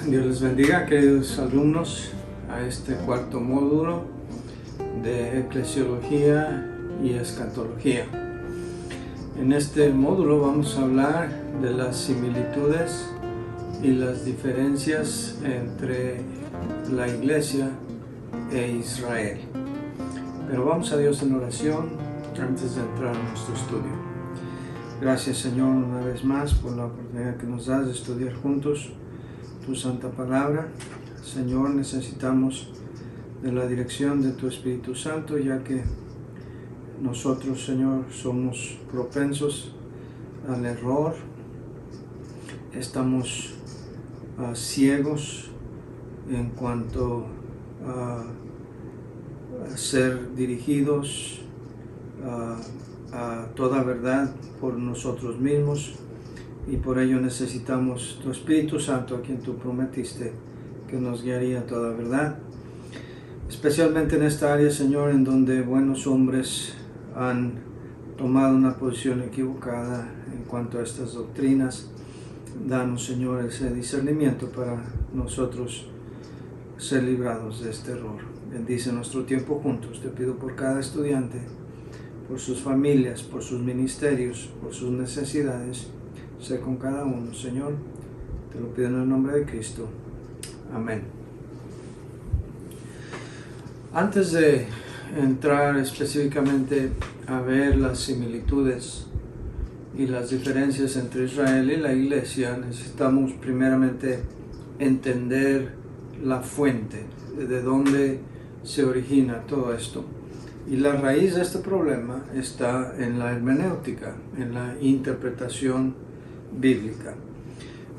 Dios les bendiga, queridos alumnos, a este cuarto módulo de Eclesiología y Escatología. En este módulo vamos a hablar de las similitudes y las diferencias entre la Iglesia e Israel. Pero vamos a Dios en oración antes de entrar en nuestro estudio. Gracias, Señor, una vez más por la oportunidad que nos das de estudiar juntos tu santa palabra. Señor, necesitamos de la dirección de tu Espíritu Santo, ya que nosotros, Señor, somos propensos al error, estamos ciegos en cuanto a ser dirigidos a toda verdad por nosotros mismos, y por ello necesitamos tu Espíritu Santo, a quien tú prometiste que nos guiaría a toda verdad, especialmente en esta área, Señor, en donde buenos hombres han tomado una posición equivocada en cuanto a estas doctrinas. Danos, Señor, ese discernimiento para nosotros ser librados de este error. Bendice nuestro tiempo juntos. Te pido por cada estudiante, por sus familias, por sus ministerios, por sus necesidades. Sé con cada uno, Señor. Te lo pido en el nombre de Cristo. Amén. Antes de entrar específicamente a ver las similitudes y las diferencias entre Israel y la Iglesia, necesitamos primeramente entender la fuente, de dónde se origina todo esto. Y la raíz de este problema está en la hermenéutica, en la interpretación bíblica.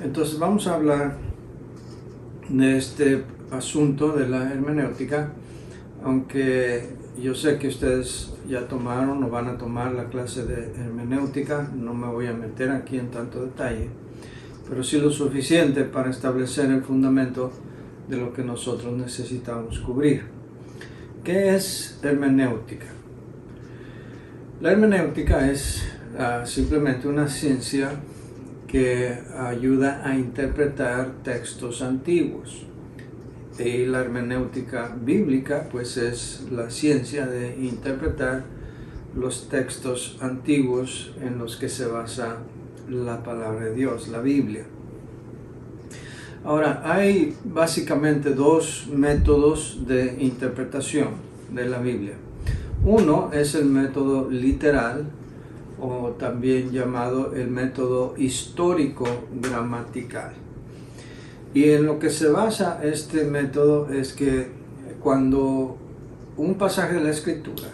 Entonces vamos a hablar de este asunto de la hermenéutica, aunque yo sé que ustedes ya tomaron o van a tomar la clase de hermenéutica. No me voy a meter aquí en tanto detalle, pero sí lo suficiente para establecer el fundamento de lo que nosotros necesitamos cubrir. ¿Qué es hermenéutica? La hermenéutica es simplemente una ciencia que ayuda a interpretar textos antiguos. Y la hermenéutica bíblica, pues, es la ciencia de interpretar los textos antiguos en los que se basa la palabra de Dios, la Biblia. Ahora, hay básicamente dos métodos de interpretación de la Biblia. Uno es el método literal, o también llamado el método histórico-gramatical. Y en lo que se basa este método es que cuando un pasaje de la Escritura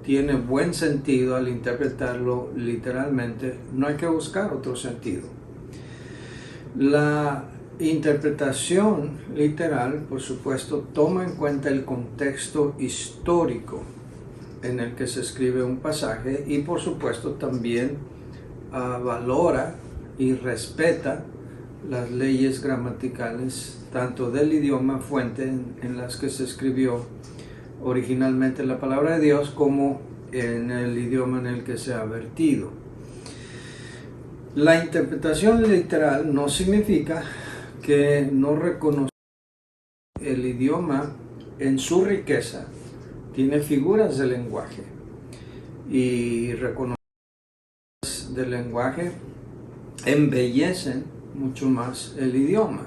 tiene buen sentido al interpretarlo literalmente, no hay que buscar otro sentido. La interpretación literal, por supuesto, toma en cuenta el contexto histórico en el que se escribe un pasaje, y por supuesto también valora y respeta las leyes gramaticales tanto del idioma fuente en las que se escribió originalmente la palabra de Dios, como en el idioma en el que se ha vertido. La interpretación literal no significa que no reconoce el idioma en su riqueza. Tiene figuras de lenguaje, y reconocer del lenguaje embellecen mucho más el idioma.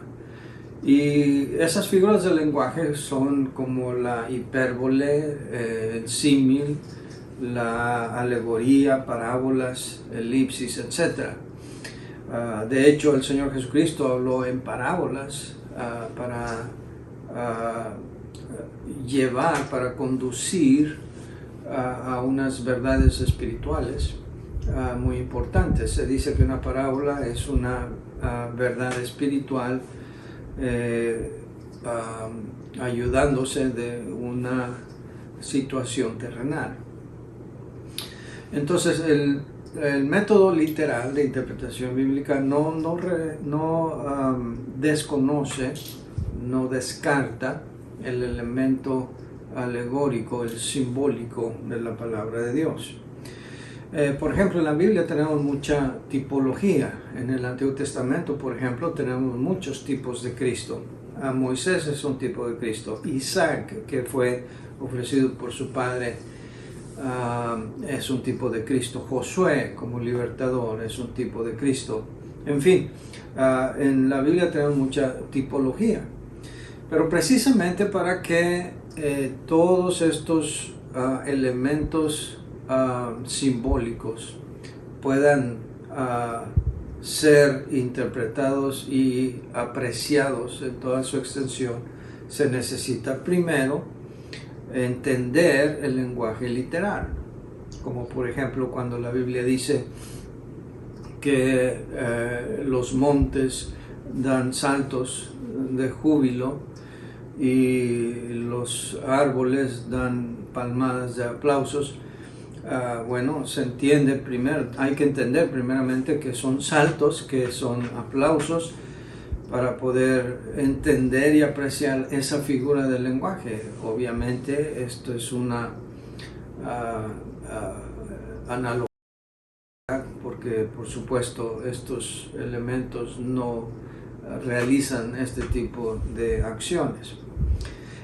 Y esas figuras del lenguaje son como la hipérbole, el símil, la alegoría, parábolas, elipsis, etc. De hecho, el Señor Jesucristo habló en parábolas para para conducir a unas verdades espirituales muy importantes. Se dice que una parábola es una verdad espiritual ayudándose de una situación terrenal. Entonces el método literal de interpretación bíblica no desconoce, no descarta el elemento alegórico, el simbólico de la palabra de Dios. Por ejemplo, en la Biblia tenemos mucha tipología. En el Antiguo Testamento, por ejemplo, tenemos muchos tipos de Cristo. Moisés es un tipo de Cristo. Isaac, que fue ofrecido por su padre, es un tipo de Cristo. Josué, como libertador, es un tipo de Cristo. En fin, en la Biblia tenemos mucha tipología. Pero precisamente para que todos estos elementos simbólicos puedan ser interpretados y apreciados en toda su extensión, se necesita primero entender el lenguaje literal, como por ejemplo cuando la Biblia dice que los montes dan saltos de júbilo y los árboles dan palmadas de aplausos. Bueno, se entiende primero, hay que entender primeramente que son saltos, que son aplausos, para poder entender y apreciar esa figura del lenguaje. Obviamente esto es una analogía, porque por supuesto estos elementos no realizan este tipo de acciones.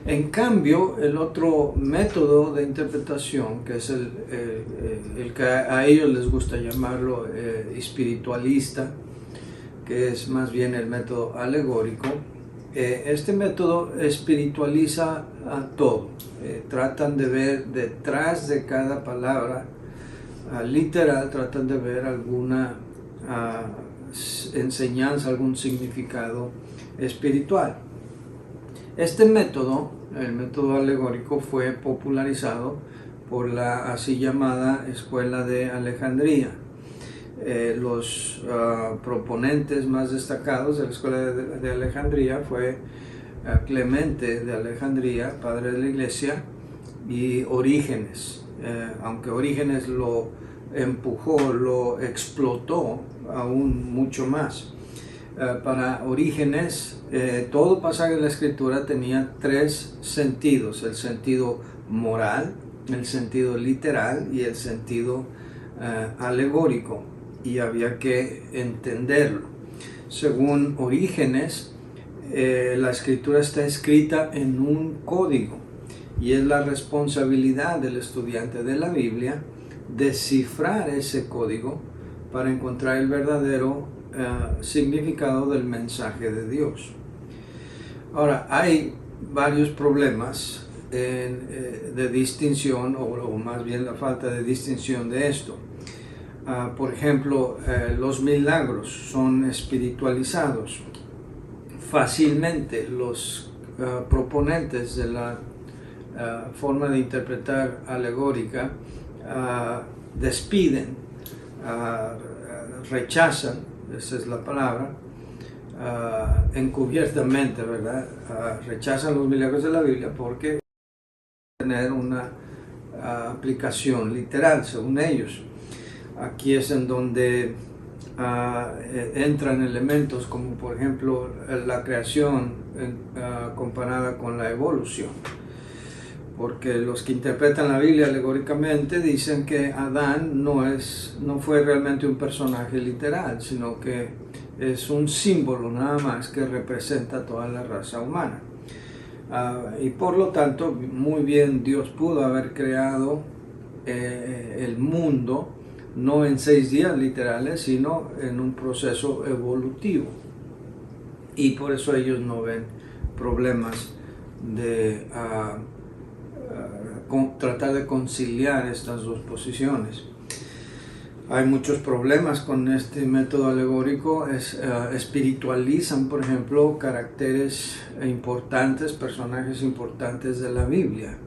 En cambio, el otro método de interpretación, que es el que a ellos les gusta llamarlo espiritualista, que es más bien el método alegórico, este método espiritualiza a todo. Tratan de ver detrás de cada palabra literal, tratan de ver alguna enseñanza, algún significado espiritual. Este método, el método alegórico, fue popularizado por la así llamada Escuela de Alejandría. Los proponentes más destacados de la Escuela de Alejandría fue Clemente de Alejandría, padre de la Iglesia, y Orígenes. Aunque Orígenes lo empujó, lo explotó aún mucho más. Para Orígenes, todo pasaje de la Escritura tenía tres sentidos: el sentido moral, el sentido literal y el sentido alegórico, y había que entenderlo. Según Orígenes, la Escritura está escrita en un código, y es la responsabilidad del estudiante de la Biblia descifrar ese código para encontrar el verdadero significado del mensaje de Dios. Ahora, hay varios problemas de distinción, o más bien la falta de distinción de esto. Por ejemplo, los milagros son espiritualizados. Fácilmente los proponentes de la forma de interpretar alegórica despiden, rechazan, esa es la palabra, encubiertamente, ¿verdad? Rechazan los milagros de la Biblia porque tener una aplicación literal, según ellos. Aquí es en donde entran elementos como, por ejemplo, la creación comparada con la evolución. Porque los que interpretan la Biblia alegóricamente dicen que Adán no fue realmente un personaje literal, sino que es un símbolo nada más que representa a toda la raza humana. Y por lo tanto, muy bien Dios pudo haber creado el mundo no en 6 días literales, sino en un proceso evolutivo. Y por eso ellos no ven problemas de tratar de conciliar estas dos posiciones. Hay muchos problemas con este método alegórico. Espiritualizan, por ejemplo, caracteres importantes, personajes importantes de la Biblia.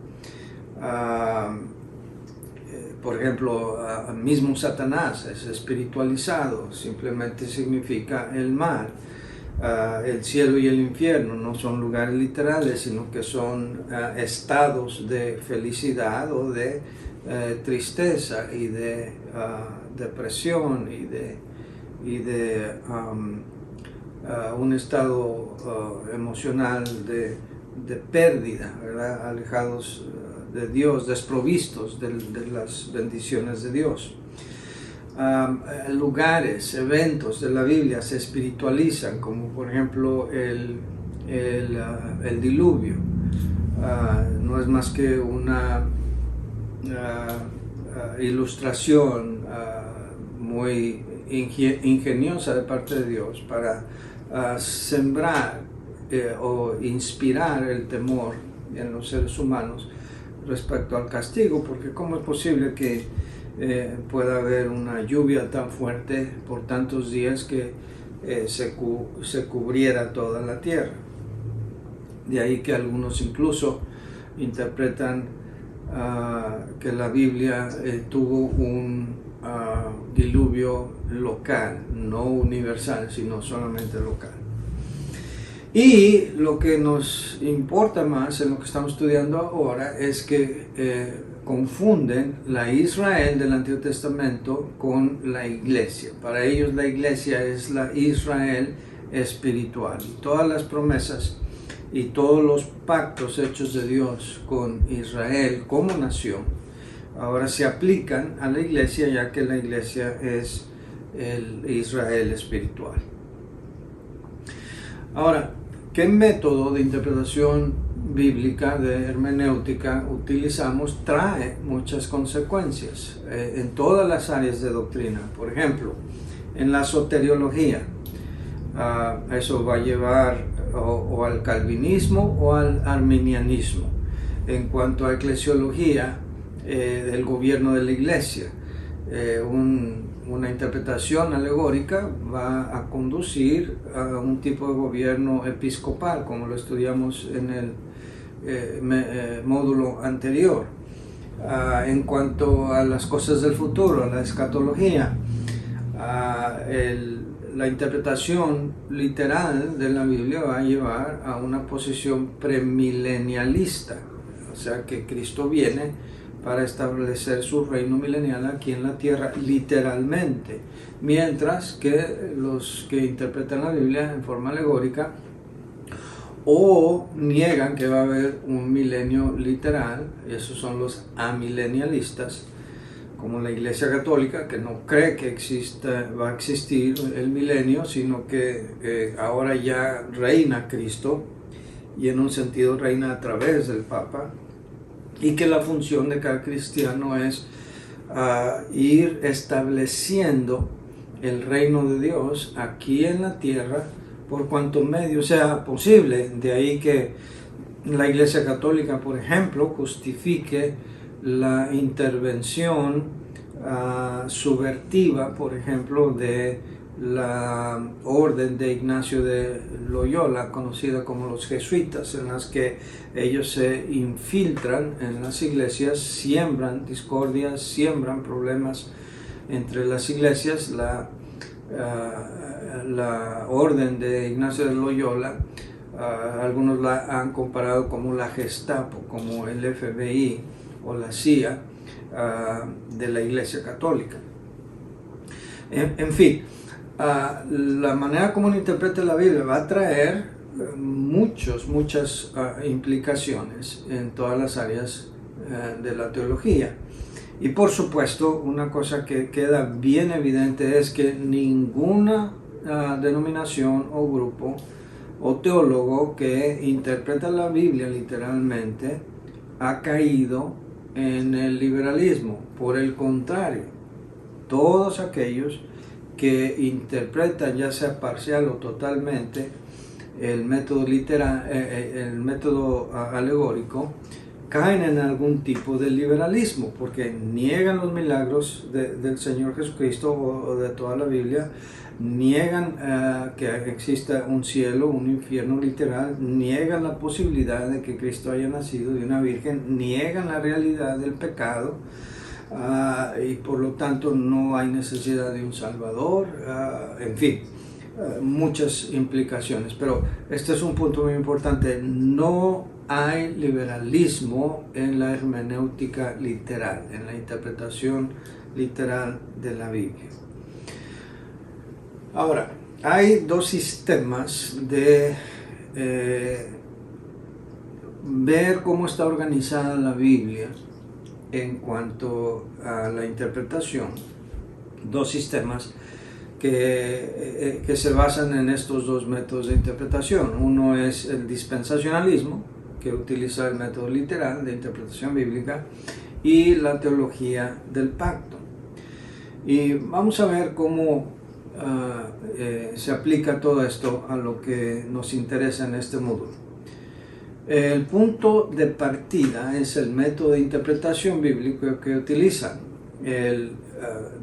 Por ejemplo, mismo Satanás es espiritualizado, simplemente significa el mal. El cielo y el infierno no son lugares literales, sino que son estados de felicidad o de tristeza y de depresión y de un estado emocional de pérdida, ¿verdad? Alejados de Dios, desprovistos de las bendiciones de Dios. lugares, eventos de la Biblia se espiritualizan, como por ejemplo el diluvio. No es más que una ilustración muy ingeniosa de parte de Dios para sembrar o inspirar el temor en los seres humanos respecto al castigo, porque ¿cómo es posible que pueda haber una lluvia tan fuerte por tantos días que se cubriera toda la tierra? De ahí que algunos incluso interpretan que la Biblia tuvo un diluvio local, no universal, sino solamente local. Y lo que nos importa más en lo que estamos estudiando ahora es que confunden la Israel del Antiguo Testamento con la iglesia. Para ellos la iglesia es la Israel espiritual. Y todas las promesas y todos los pactos hechos de Dios con Israel como nación ahora se aplican a la iglesia, ya que la iglesia es el Israel espiritual. Ahora, ¿qué método de interpretación bíblica, de hermenéutica utilizamos? Trae muchas consecuencias en todas las áreas de doctrina. Por ejemplo, en la soteriología, eso va a llevar o al calvinismo o al arminianismo. En cuanto a eclesiología, del gobierno de la iglesia, una interpretación alegórica va a conducir a un tipo de gobierno episcopal, como lo estudiamos en el módulo anterior. En cuanto a las cosas del futuro, a la escatología, la interpretación literal de la Biblia va a llevar a una posición premilenialista, o sea que Cristo viene para establecer su reino milenial aquí en la tierra literalmente, mientras que los que interpretan la Biblia en forma alegórica o niegan que va a haber un milenio literal, esos son los amilenialistas, como la Iglesia Católica, que no cree que va a existir el milenio, sino que ahora ya reina Cristo, y en un sentido reina a través del Papa, y que la función de cada cristiano es ir estableciendo el reino de Dios aquí en la tierra por cuanto medio sea posible. De ahí que la Iglesia Católica, por ejemplo, justifique la intervención subvertiva, por ejemplo, de la orden de Ignacio de Loyola, conocida como los jesuitas, en las que ellos se infiltran en las iglesias, siembran discordias, siembran problemas entre las iglesias. La orden de Ignacio de Loyola, algunos la han comparado como la Gestapo, como el FBI o la CIA de la Iglesia Católica. En fin, la manera como uno interpreta la Biblia va a traer muchas implicaciones en todas las áreas de la teología. Y por supuesto, una cosa que queda bien evidente es que ninguna denominación o grupo o teólogo que interpreta la Biblia literalmente ha caído en el liberalismo. Por el contrario, todos aquellos que interpretan, ya sea parcial o totalmente, el método literal, el método alegórico, caen en algún tipo de liberalismo, porque niegan los milagros del Señor Jesucristo o de toda la Biblia, niegan que exista un cielo, un infierno literal, niegan la posibilidad de que Cristo haya nacido de una virgen, niegan la realidad del pecado, y por lo tanto no hay necesidad de un Salvador, en fin, muchas implicaciones. Pero este es un punto muy importante: no hay liberalismo en la hermenéutica literal, en la interpretación literal de la Biblia. Ahora, hay dos sistemas de ver cómo está organizada la Biblia en cuanto a la interpretación. dos sistemas que se basan en estos dos métodos de interpretación. Uno es el dispensacionalismo, que utiliza el método literal de interpretación bíblica, y la teología del pacto. Y vamos a ver cómo se aplica todo esto a lo que nos interesa en este módulo. El punto de partida es el método de interpretación bíblico que utilizan. El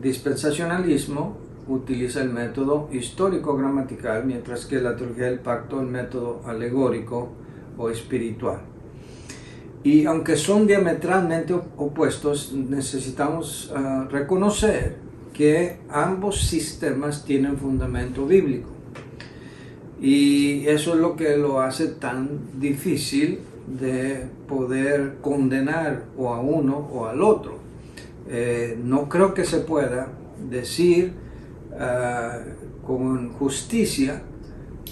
dispensacionalismo utiliza el método histórico-gramatical, mientras que la teología del pacto el método alegórico o espiritual. Y aunque son diametralmente opuestos, necesitamos reconocer que ambos sistemas tienen fundamento bíblico. Y eso es lo que lo hace tan difícil de poder condenar o a uno o al otro. No creo que se pueda decir con justicia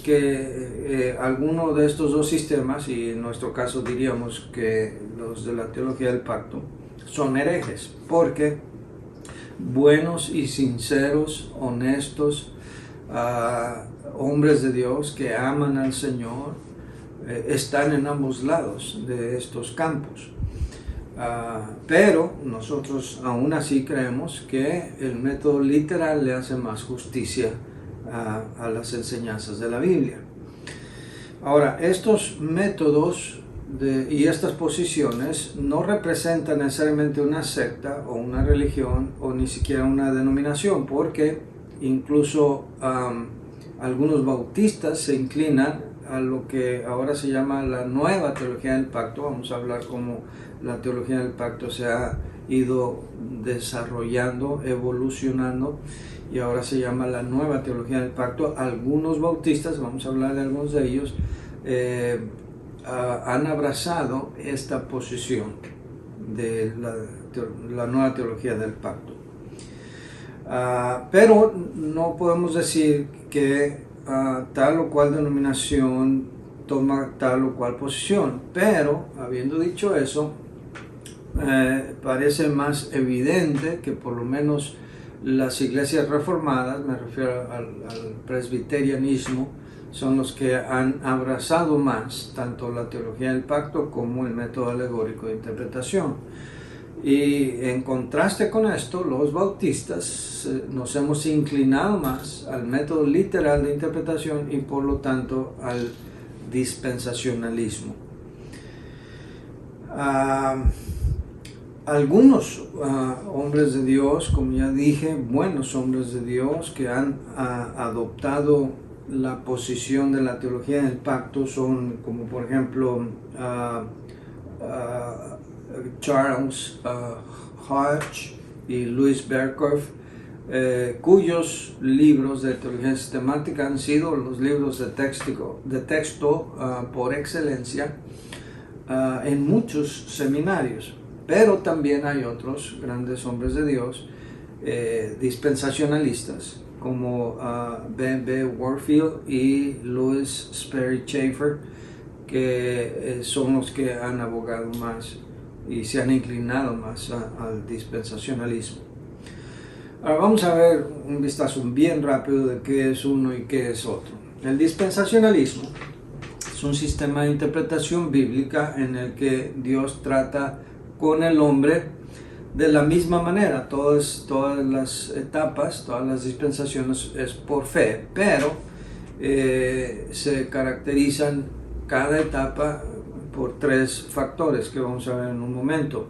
que alguno de estos dos sistemas, y en nuestro caso diríamos que los de la teología del pacto, son herejes, porque buenos y sinceros, honestos, hombres de Dios que aman al Señor, están en ambos lados de estos campos. Pero nosotros aún así creemos que el método literal le hace más justicia a las enseñanzas de la Biblia. Ahora, estos métodos y estas posiciones no representan necesariamente una secta o una religión o ni siquiera una denominación, porque incluso algunos bautistas se inclinan a lo que ahora se llama la nueva teología del pacto. Vamos a hablar cómo la teología del pacto se ha ido desarrollando, evolucionando, y ahora se llama la nueva teología del pacto. Algunos bautistas, vamos a hablar de algunos de ellos, han abrazado esta posición de la nueva teología del pacto. Pero no podemos decir que tal o cual denominación toma tal o cual posición. Pero, habiendo dicho eso, parece más evidente que por lo menos las iglesias reformadas, me refiero al presbiterianismo, son los que han abrazado más tanto la teología del pacto como el método alegórico de interpretación. Y en contraste con esto, los bautistas nos hemos inclinado más al método literal de interpretación y por lo tanto al dispensacionalismo. Algunos hombres de Dios, como ya dije, buenos hombres de Dios que han adoptado la posición de la teología del pacto son como por ejemplo Charles Hodge y Louis Berkhoff, cuyos libros de teología sistemática han sido los libros de texto por excelencia en muchos seminarios. Pero también hay otros grandes hombres de Dios dispensacionalistas como B.B. Warfield y Louis Sperry Chafer, que son los que han abogado más y se han inclinado más al dispensacionalismo. Ahora vamos a ver un vistazo bien rápido de qué es uno y qué es otro. El dispensacionalismo es un sistema de interpretación bíblica en el que Dios trata con el hombre de la misma manera. Todas las etapas, todas las dispensaciones es por fe, pero se caracterizan cada etapa por tres factores que vamos a ver en un momento.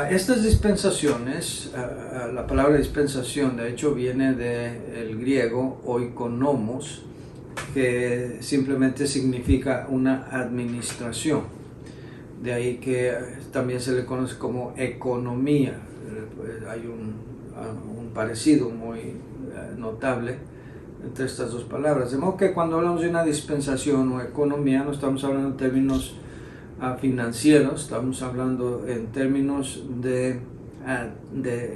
Estas dispensaciones, la palabra dispensación de hecho viene del griego oikonomos, que simplemente significa una administración. De ahí que también se le conoce como economía. Hay un parecido muy notable entre estas dos palabras. De modo que cuando hablamos de una dispensación o economía, no estamos hablando en términos financieros, estamos hablando en términos de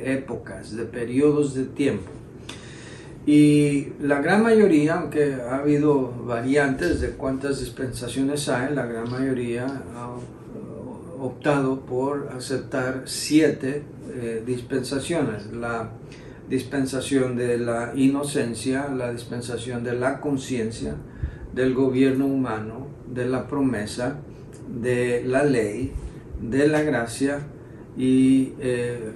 épocas, de periodos de tiempo. Y la gran mayoría, aunque ha habido variantes de cuántas dispensaciones hay, la gran mayoría ha optado por aceptar 7 dispensaciones. La dispensación de la inocencia, la dispensación de la conciencia, del gobierno humano, de la promesa, de la ley, de la gracia y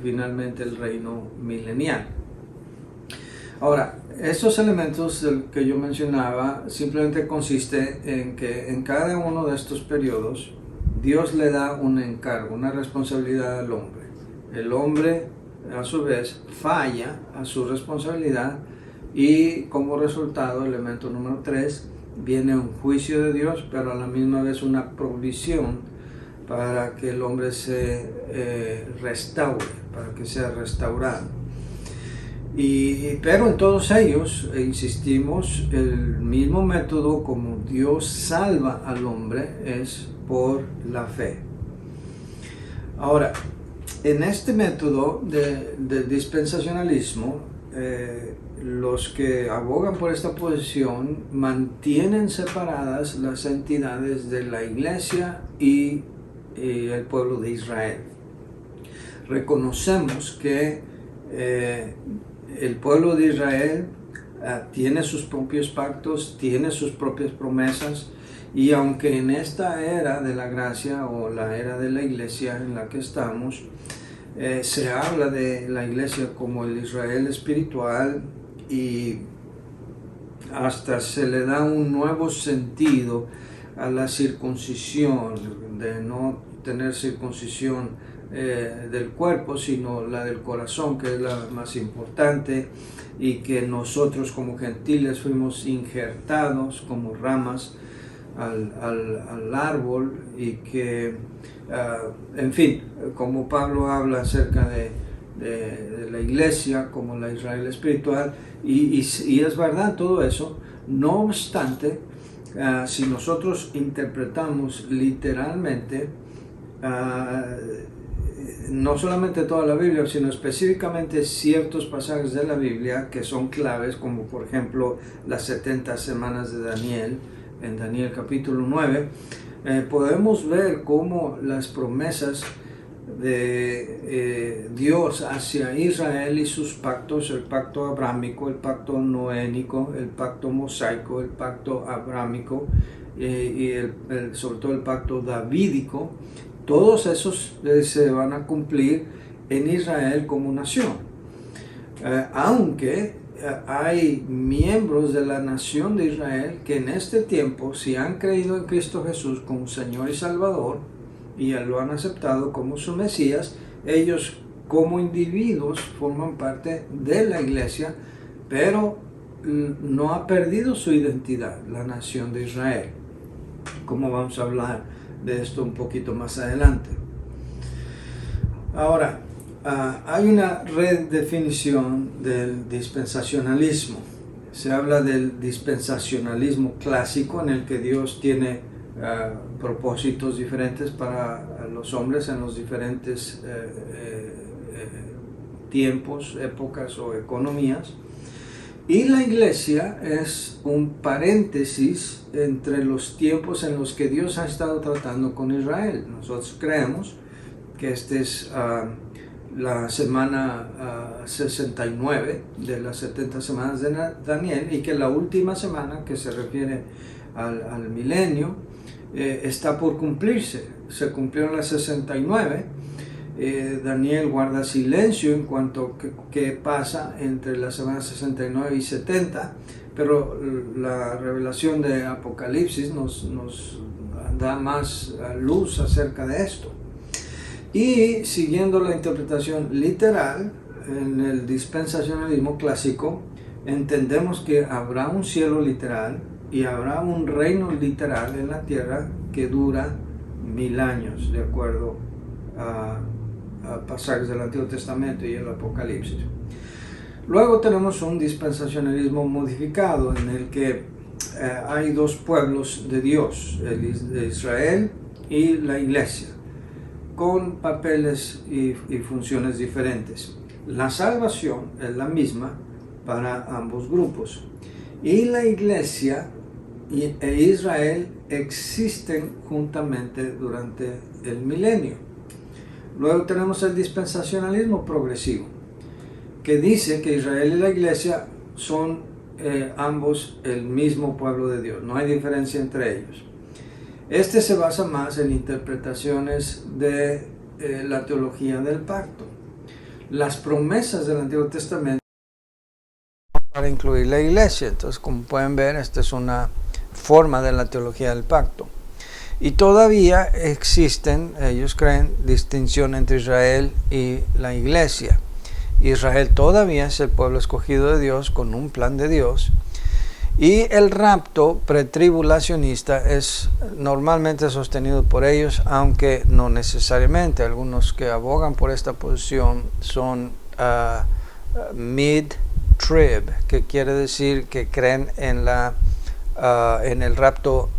finalmente el reino milenial. Ahora, estos elementos que yo mencionaba simplemente consiste en que en cada uno de estos periodos Dios le da un encargo, una responsabilidad al hombre. El hombre a su vez falla a su responsabilidad y como resultado, elemento número 3, viene un juicio de Dios, pero a la misma vez una provisión para que el hombre se restaure, para que sea restaurado. Pero en todos ellos, insistimos, el mismo método como Dios salva al hombre es por la fe. Ahora, en este método de dispensacionalismo, los que abogan por esta posición mantienen separadas las entidades de la iglesia y el pueblo de Israel. Reconocemos que el pueblo de Israel tiene sus propios pactos, tiene sus propias promesas, y aunque en esta era de la gracia o la era de la iglesia en la que estamos, se habla de la iglesia como el Israel espiritual y hasta se le da un nuevo sentido a la circuncisión, de no tener circuncisión del cuerpo, sino la del corazón, que es la más importante, y que nosotros como gentiles fuimos injertados como ramas al árbol, y que, en fin, como Pablo habla acerca de la iglesia como la Israel espiritual, y es verdad todo eso. No obstante, si nosotros interpretamos literalmente, no solamente toda la Biblia, sino específicamente ciertos pasajes de la Biblia que son claves, como por ejemplo las 70 semanas de Daniel, en Daniel capítulo 9, podemos ver cómo las promesas de Dios hacia Israel y sus pactos, el pacto abrámico, el pacto noénico, el pacto mosaico, el pacto abrámico y sobre todo el pacto davídico, todos esos se van a cumplir en Israel como nación. Aunque hay miembros de la nación de Israel que en este tiempo, si han creído en Cristo Jesús como Señor y Salvador y lo han aceptado como su Mesías, ellos como individuos forman parte de la iglesia, pero no ha perdido su identidad, la nación de Israel, como vamos a hablar de esto un poquito más adelante. Ahora, hay una redefinición del dispensacionalismo. Se habla del dispensacionalismo clásico, en el que Dios tiene propósitos diferentes para los hombres en los diferentes tiempos, épocas o economías. Y la iglesia es un paréntesis entre los tiempos en los que Dios ha estado tratando con Israel. Nosotros creemos que esta es la semana 69 de las 70 semanas de Daniel, y que la última semana, que se refiere al milenio, está por cumplirse. Se cumplieron las 69. Daniel guarda silencio en cuanto a qué pasa entre las semanas 69 y 70, pero la revelación de Apocalipsis nos da más luz acerca de esto. Y siguiendo la interpretación literal, en el dispensacionalismo clásico, entendemos que habrá un cielo literal y habrá un reino literal en la tierra que dura 1000 años, de acuerdo a pasajes del Antiguo Testamento y el Apocalipsis. Luego tenemos un dispensacionalismo modificado, en el que hay dos pueblos de Dios, el de Israel y la iglesia, con papeles y funciones diferentes. La salvación es la misma para ambos grupos, y la iglesia e Israel existen juntamente durante el milenio. Luego tenemos el dispensacionalismo progresivo, que dice que Israel y la iglesia son ambos el mismo pueblo de Dios, no hay diferencia entre ellos. Este se basa más en interpretaciones de la teología del pacto. Las promesas del Antiguo Testamento para incluir la iglesia. Entonces, como pueden ver, esta es una forma de la teología del pacto. Y todavía existen, ellos creen, distinción entre Israel y la iglesia. Israel todavía es el pueblo escogido de Dios con un plan de Dios. Y el rapto pretribulacionista es normalmente sostenido por ellos, aunque no necesariamente. Algunos que abogan por esta posición son mid-trib, que quiere decir que creen en el rapto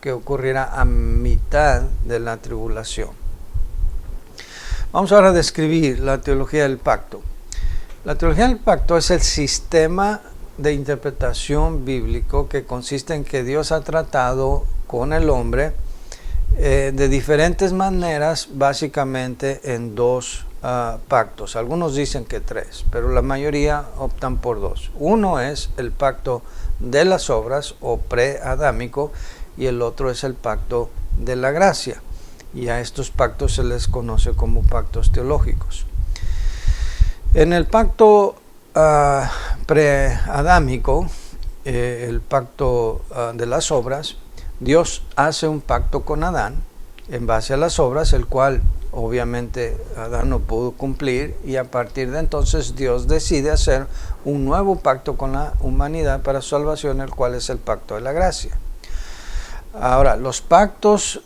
que ocurrirá a mitad de la tribulación. Vamos ahora a describir la teología del pacto. La teología del pacto es el sistema de interpretación bíblico que consiste en que Dios ha tratado con el hombre de diferentes maneras, básicamente en dos pactos. Algunos dicen que tres, pero la mayoría optan por dos. Uno es el pacto de las obras o preadámico y el otro es el pacto de la gracia. Y a estos pactos se les conoce como pactos teológicos. En el pacto preadámico, el pacto de las obras, Dios hace un pacto con Adán en base a las obras, el cual obviamente Adán no pudo cumplir, y a partir de entonces Dios decide hacer un nuevo pacto con la humanidad para su salvación, el cual es el pacto de la gracia. Ahora, los pactos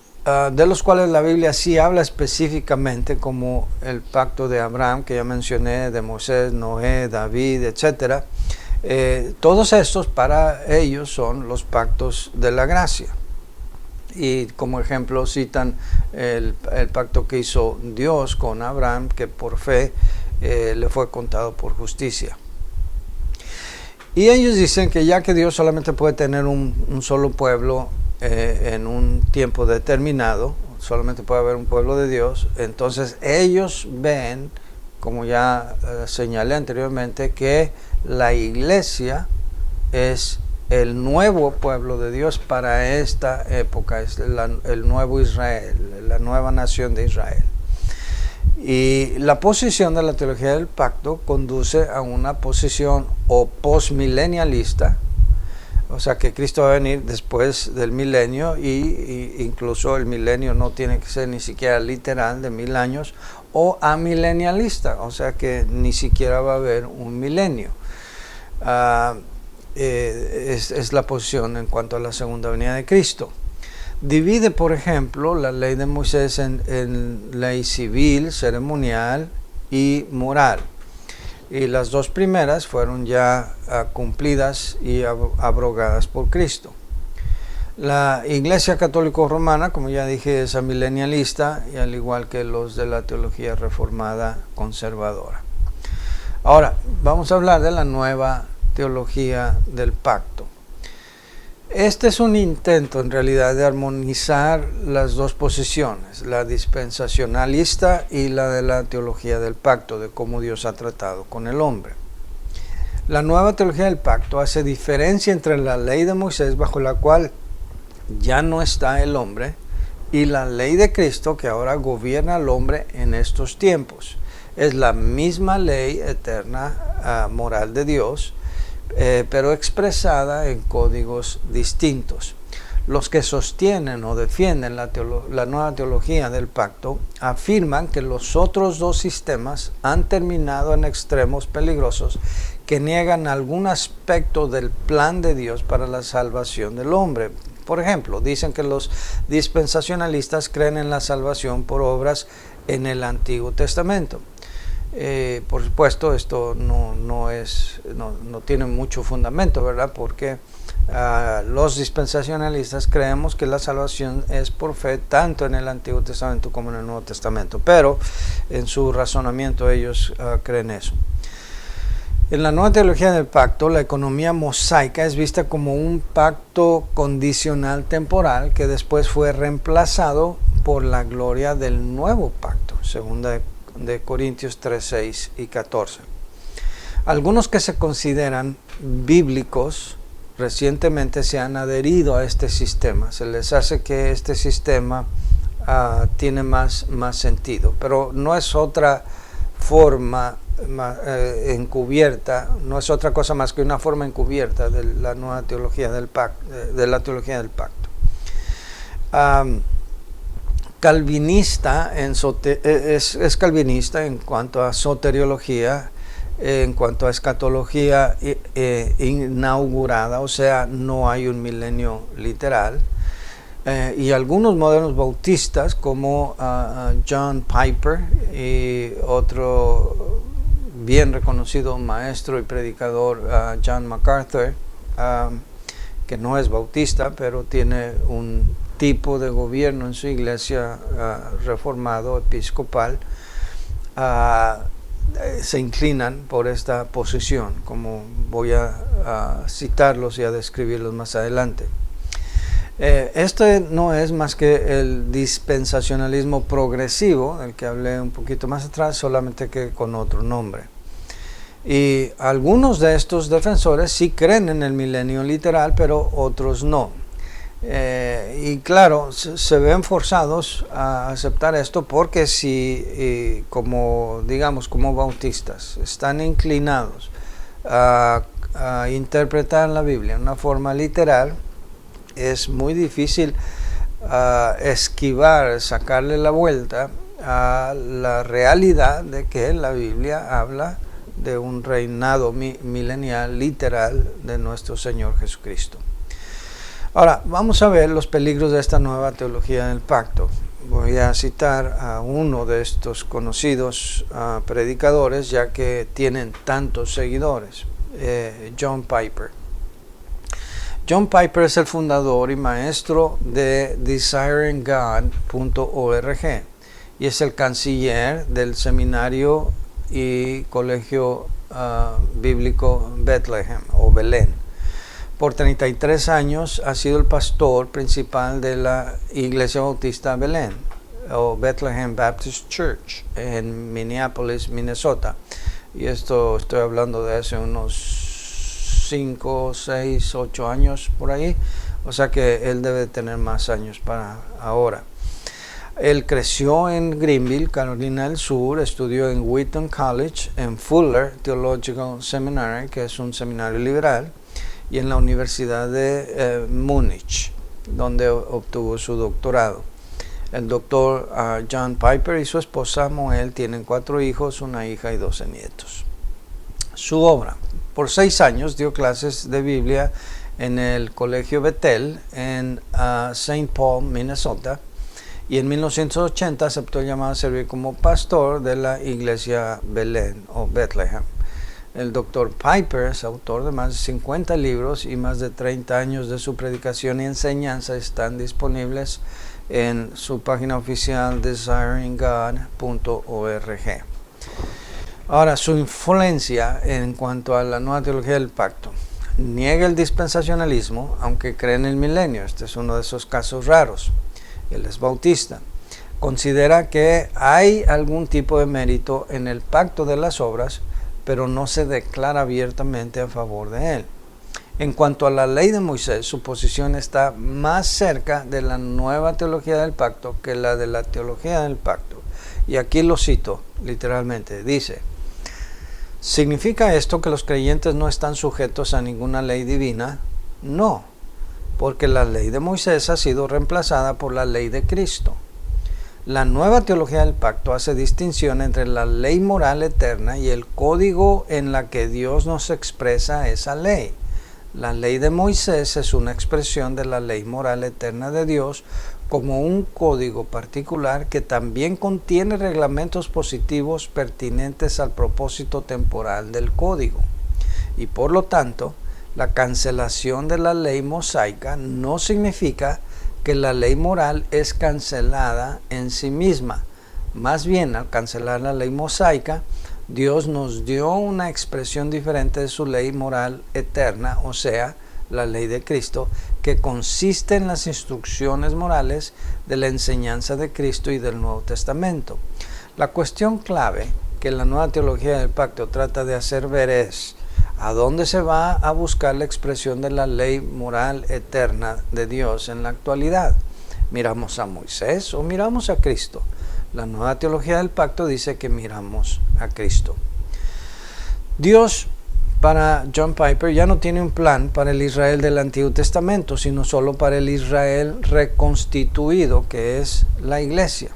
de los cuales la Biblia sí habla específicamente, como el pacto de Abraham, que ya mencioné, de Moisés, Noé, David, etc. Todos estos para ellos son los pactos de la gracia. Y como ejemplo citan el pacto que hizo Dios con Abraham, que por fe le fue contado por justicia. Y ellos dicen que ya que Dios solamente puede tener un solo pueblo en un tiempo determinado, solamente puede haber un pueblo de Dios, entonces ellos ven, como ya señalé anteriormente, que la iglesia es el nuevo pueblo de Dios para esta época, es el nuevo Israel, la nueva nación de Israel. Y la posición de la teología del pacto conduce a una posición o postmilenialista, o sea que Cristo va a venir después del milenio, y incluso el milenio no tiene que ser ni siquiera literal de 1000 años, o amilenialista, o sea que ni siquiera va a haber un milenio. Es la posición en cuanto a la segunda venida de Cristo. Divide, por ejemplo, la ley de Moisés en ley civil, ceremonial y moral. Y las dos primeras fueron ya cumplidas y abrogadas por Cristo. La Iglesia Católica Romana, como ya dije, es amilenialista, y al igual que los de la teología reformada conservadora. Ahora, vamos a hablar de la nueva teología del pacto. Este es un intento en realidad de armonizar las dos posiciones, la dispensacionalista y la de la teología del pacto, de cómo Dios ha tratado con el hombre. La nueva teología del pacto hace diferencia entre la ley de Moisés, bajo la cual ya no está el hombre, y la ley de Cristo, que ahora gobierna al hombre en estos tiempos. Es la misma ley eterna, moral de Dios, pero expresada en códigos distintos. Los que sostienen o defienden la nueva teología del pacto afirman que los otros dos sistemas han terminado en extremos peligrosos que niegan algún aspecto del plan de Dios para la salvación del hombre. Por ejemplo, dicen que los dispensacionalistas creen en la salvación por obras en el Antiguo Testamento. Por supuesto, esto no tiene mucho fundamento, ¿verdad? Porque los dispensacionalistas creemos que la salvación es por fe tanto en el Antiguo Testamento como en el Nuevo Testamento, pero en su razonamiento ellos creen eso. En la nueva teología del pacto, la economía mosaica es vista como un pacto condicional temporal que después fue reemplazado por la gloria del nuevo pacto, segunda de Corintios 3, 6 y 14. Algunos que se consideran bíblicos recientemente se han adherido a este sistema. Se les hace que este sistema tiene más sentido, pero no es otra forma encubierta, no es otra cosa más que una forma encubierta de la nueva teología del pacto, de la teología del pacto. Calvinista es calvinista en cuanto a soteriología, en cuanto a escatología inaugurada, o sea, no hay un milenio literal. Y algunos modernos bautistas como John Piper y otro bien reconocido maestro y predicador, John MacArthur, que no es bautista, pero tiene un tipo de gobierno en su iglesia reformado, episcopal, se inclinan por esta posición, como voy a citarlos y a describirlos más adelante. Este no es más que el dispensacionalismo progresivo, del que hablé un poquito más atrás, solamente que con otro nombre. Y algunos de estos defensores sí creen en el milenio literal, pero otros no. Y claro, se ven forzados a aceptar esto porque si, como bautistas, están inclinados a interpretar la Biblia de una forma literal, es muy difícil sacarle la vuelta a la realidad de que la Biblia habla de un reinado milenial literal de nuestro Señor Jesucristo. Ahora, vamos a ver los peligros de esta nueva teología del pacto. Voy a citar a uno de estos conocidos predicadores, ya que tienen tantos seguidores, John Piper. John Piper es el fundador y maestro de DesiringGod.org y es el canciller del seminario y colegio bíblico Bethlehem o Belén. Por 33 años ha sido el pastor principal de la Iglesia Bautista Belén o Bethlehem Baptist Church en Minneapolis, Minnesota. Y esto estoy hablando de hace unos 5, 6, 8 años por ahí, o sea que él debe tener más años para ahora. Él creció en Greenville, Carolina del Sur, estudió en Wheaton College, en Fuller Theological Seminary, que es un seminario liberal, y en la Universidad de Múnich, donde obtuvo su doctorado. El doctor John Piper y su esposa Moel tienen 4 hijos, una hija y 12 nietos. Su obra. Por 6 años dio clases de Biblia en el Colegio Bethel en St. Paul, Minnesota, y en 1980 aceptó el llamado a servir como pastor de la iglesia Belén o Bethlehem. El Dr. Piper es autor de más de 50 libros y más de 30 años de su predicación y enseñanza están disponibles en su página oficial DesiringGod.org. Ahora, su influencia en cuanto a la nueva teología del pacto. Niega el dispensacionalismo, aunque cree en el milenio. Este es uno de esos casos raros. Él es bautista. Considera que hay algún tipo de mérito en el pacto de las obras, pero no se declara abiertamente a favor de él. En cuanto a la ley de Moisés, su posición está más cerca de la nueva teología del pacto que la de la teología del pacto. Y aquí lo cito literalmente. Dice: ¿significa esto que los creyentes no están sujetos a ninguna ley divina? No, porque la ley de Moisés ha sido reemplazada por la ley de Cristo. La nueva teología del pacto hace distinción entre la ley moral eterna y el código en la que Dios nos expresa esa ley. La ley de Moisés es una expresión de la ley moral eterna de Dios como un código particular que también contiene reglamentos positivos pertinentes al propósito temporal del código. Y por lo tanto, la cancelación de la ley mosaica no significa que la ley moral es cancelada en sí misma. Más bien, al cancelar la ley mosaica, Dios nos dio una expresión diferente de su ley moral eterna, o sea, la ley de Cristo, que consiste en las instrucciones morales de la enseñanza de Cristo y del Nuevo Testamento. La cuestión clave que la nueva teología del pacto trata de hacer ver es a dónde se va a buscar la expresión de la ley moral eterna de Dios en la actualidad. ¿Miramos a Moisés o miramos a Cristo? La nueva teología del pacto dice que miramos a Cristo. Dios, para John Piper, ya no tiene un plan para el Israel del Antiguo Testamento, sino solo para el Israel reconstituido, que es la iglesia.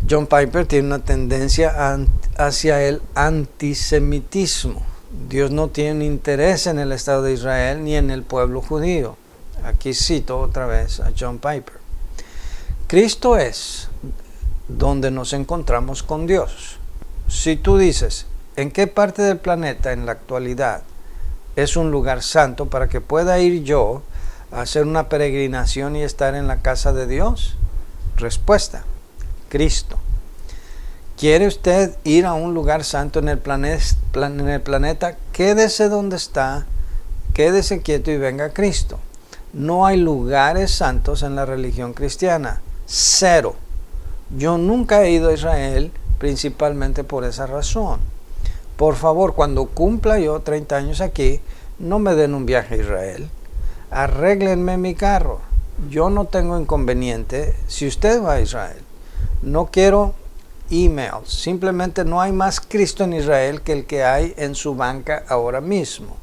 John Piper tiene una tendencia hacia el antisemitismo. Dios no tiene interés en el Estado de Israel ni en el pueblo judío. Aquí cito otra vez a John Piper. Cristo es donde nos encontramos con Dios. Si tú dices, ¿en qué parte del planeta en la actualidad es un lugar santo para que pueda ir yo a hacer una peregrinación y estar en la casa de Dios? Respuesta, Cristo. ¿Quiere usted ir a un lugar santo en el planeta? Quédese donde está, quédese quieto y venga a Cristo. No hay lugares santos en la religión cristiana. 0. Yo nunca he ido a Israel principalmente por esa razón. Por favor, cuando cumpla yo 30 años aquí, no me den un viaje a Israel. Arréglenme mi carro. Yo no tengo inconveniente si usted va a Israel. No quiero emails. Simplemente no hay más Cristo en Israel que el que hay en su banca ahora mismo.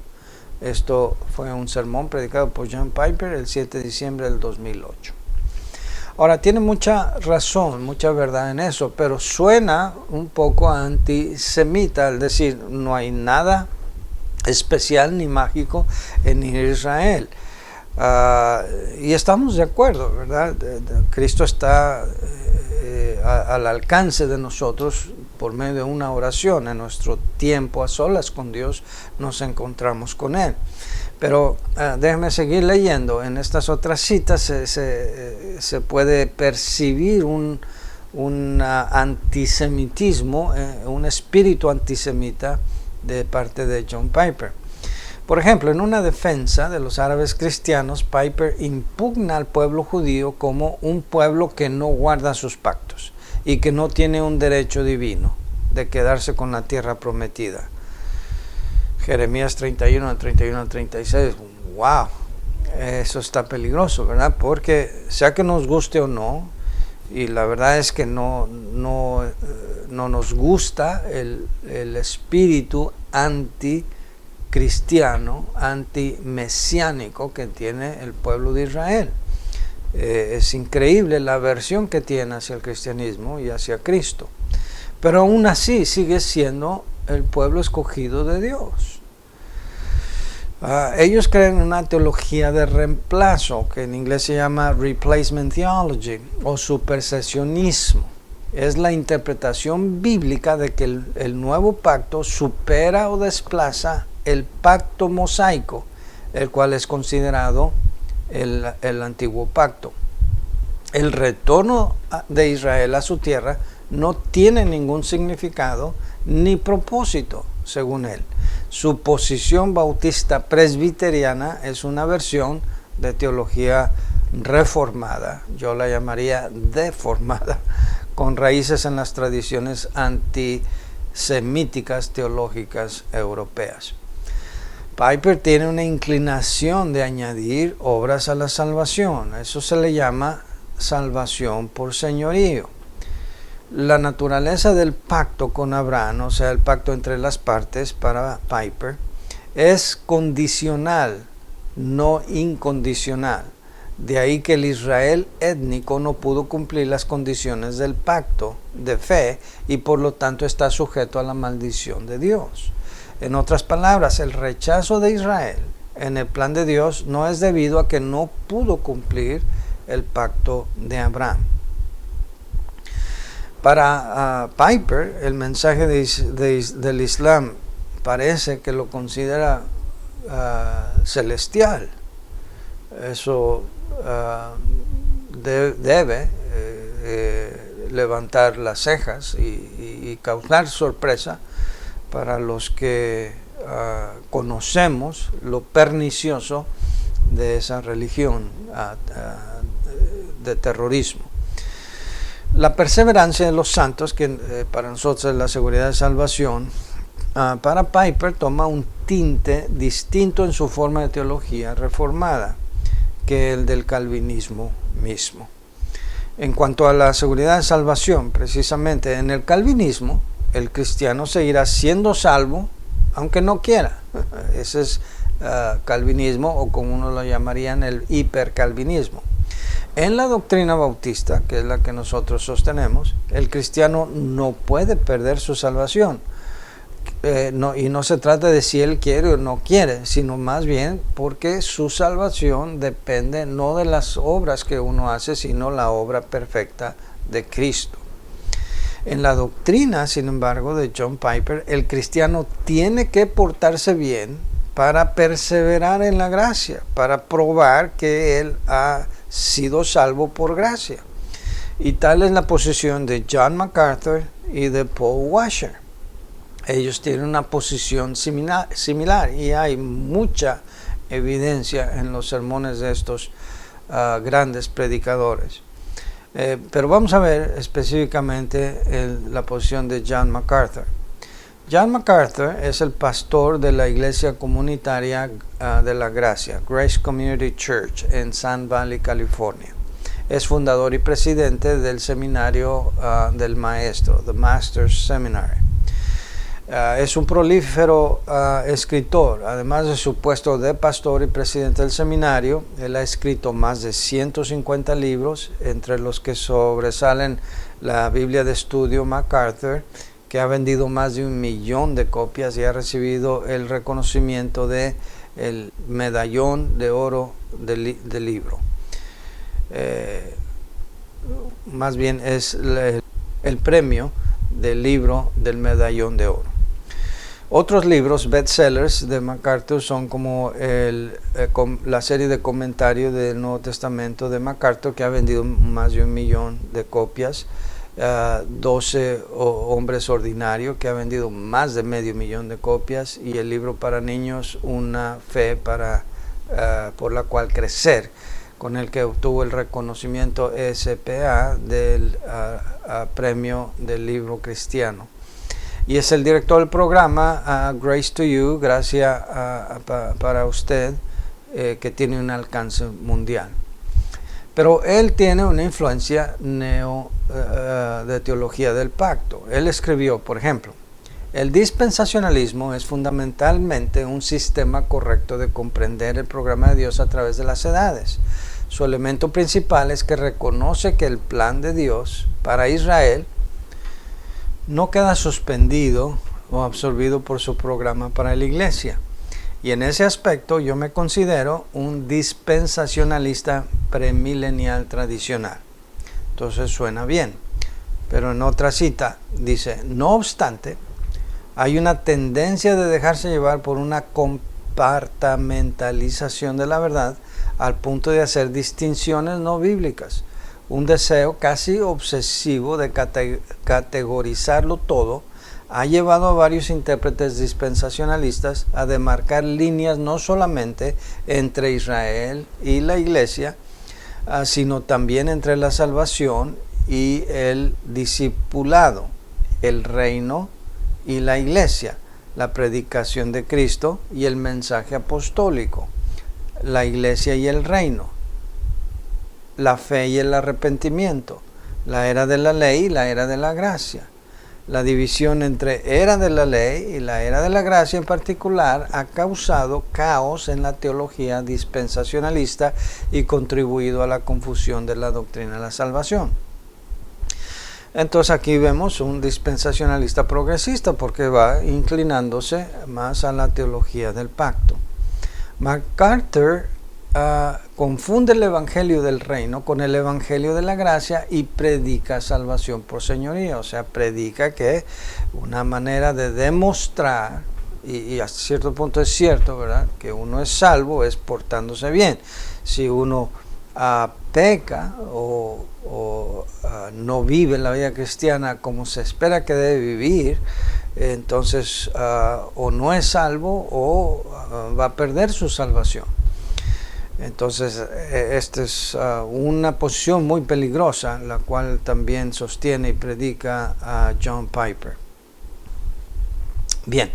Esto fue un sermón predicado por John Piper el 7 de diciembre del 2008. Ahora, tiene mucha razón, mucha verdad en eso, pero suena un poco antisemita al decir no hay nada especial ni mágico en ir a Israel. Y estamos de acuerdo, ¿verdad? Cristo está al alcance de nosotros por medio de una oración. En nuestro tiempo a solas con Dios nos encontramos con Él. Pero déjeme seguir leyendo. En estas otras citas se puede percibir un antisemitismo, un espíritu antisemita de parte de John Piper. Por ejemplo, en una defensa de los árabes cristianos, Piper impugna al pueblo judío como un pueblo que no guarda sus pactos y que no tiene un derecho divino de quedarse con la tierra prometida. Jeremías 31, 31 al 36, wow, eso está peligroso, ¿verdad? Porque sea que nos guste o no, y la verdad es que no nos gusta el espíritu anticristiano, antimesiánico que tiene el pueblo de Israel. Es increíble la aversión que tiene hacia el cristianismo y hacia Cristo. Pero aún así sigue siendo el pueblo escogido de Dios. Ellos creen en una teología de reemplazo, que en inglés se llama replacement theology o supersesionismo. Es la interpretación bíblica de que el nuevo pacto supera o desplaza el pacto mosaico, el cual es considerado el antiguo pacto. El retorno de Israel a su tierra no tiene ningún significado ni propósito, según él. Su posición bautista presbiteriana es una versión de teología reformada, yo la llamaría deformada, con raíces en las tradiciones antisemíticas teológicas europeas. Piper tiene una inclinación de añadir obras a la salvación. Eso se le llama salvación por señorío. La naturaleza del pacto con Abraham, o sea, el pacto entre las partes para Piper, es condicional, no incondicional. De ahí que el Israel étnico no pudo cumplir las condiciones del pacto de fe y por lo tanto está sujeto a la maldición de Dios. En otras palabras, el rechazo de Israel en el plan de Dios no es debido a que no pudo cumplir el pacto de Abraham. Para Piper, el mensaje del Islam parece que lo considera celestial. Eso debe levantar las cejas y causar sorpresa para los que conocemos lo pernicioso de esa religión de terrorismo. La perseverancia de los santos, que para nosotros es la seguridad de salvación, para Piper toma un tinte distinto en su forma de teología reformada que el del calvinismo mismo. En cuanto a la seguridad de salvación, precisamente en el calvinismo, el cristiano seguirá siendo salvo aunque no quiera. Ese es calvinismo, o como uno lo llamarían, el hipercalvinismo. En la doctrina bautista, que es la que nosotros sostenemos, el cristiano no puede perder su salvación. Y no se trata de si él quiere o no quiere, sino más bien porque su salvación depende no de las obras que uno hace, sino la obra perfecta de Cristo. En la doctrina, sin embargo, de John Piper, el cristiano tiene que portarse bien para perseverar en la gracia, para probar que él ha sido salvo por gracia. Y tal es la posición de John MacArthur y de Paul Washer. Ellos tienen una posición similar y hay mucha evidencia en los sermones de estos grandes predicadores. Pero vamos a ver específicamente la posición de John MacArthur. John MacArthur es el pastor de la iglesia comunitaria de la Gracia, Grace Community Church, en Sun Valley, California. Es fundador y presidente del seminario del maestro, The Master's Seminary. Es un prolífero escritor. Además de su puesto de pastor y presidente del seminario, él ha escrito más de 150 libros, entre los que sobresalen la Biblia de Estudio MacArthur, que ha vendido más de 1 millón de copias y ha recibido el reconocimiento de el medallón de oro del libro. Más bien es el premio del libro del medallón de oro. Otros libros bestsellers de MacArthur son como la serie de comentarios del Nuevo Testamento de MacArthur, que ha vendido más de 1 millón de copias. 12 hombres ordinarios, que ha vendido más de 500,000 de copias, y el libro para niños, Una fe por la cual crecer, con el que obtuvo el reconocimiento SPA del premio del libro cristiano. Y es el director del programa Grace to You, Gracia para usted, que tiene un alcance mundial. Pero él tiene una influencia de teología del pacto. Él escribió, por ejemplo, el dispensacionalismo es fundamentalmente un sistema correcto de comprender el programa de Dios a través de las edades. Su elemento principal es que reconoce que el plan de Dios para Israel no queda suspendido o absorbido por su programa para la iglesia. Y en ese aspecto yo me considero un dispensacionalista premilenial tradicional. Entonces suena bien. Pero en otra cita dice, no obstante, hay una tendencia de dejarse llevar por una compartamentalización de la verdad al punto de hacer distinciones no bíblicas. Un deseo casi obsesivo de categorizarlo todo ha llevado a varios intérpretes dispensacionalistas a demarcar líneas no solamente entre Israel y la iglesia, sino también entre la salvación y el discipulado, el reino y la iglesia, la predicación de Cristo y el mensaje apostólico, la iglesia y el reino, la fe y el arrepentimiento, la era de la ley y la era de la gracia. La división entre era de la ley y la era de la gracia en particular ha causado caos en la teología dispensacionalista y contribuido a la confusión de la doctrina de la salvación. Entonces aquí vemos un dispensacionalista progresista porque va inclinándose más a la teología del pacto. MacArthur confunde el evangelio del reino con el evangelio de la gracia y predica salvación por señoría. O sea, predica que una manera de demostrar, y hasta cierto punto es cierto, ¿verdad?, que uno es salvo es portándose bien. Si uno peca o no vive la vida cristiana como se espera que debe vivir, entonces o no es salvo o va a perder su salvación. Entonces, esta es una posición muy peligrosa, la cual también sostiene y predica a John Piper. Bien,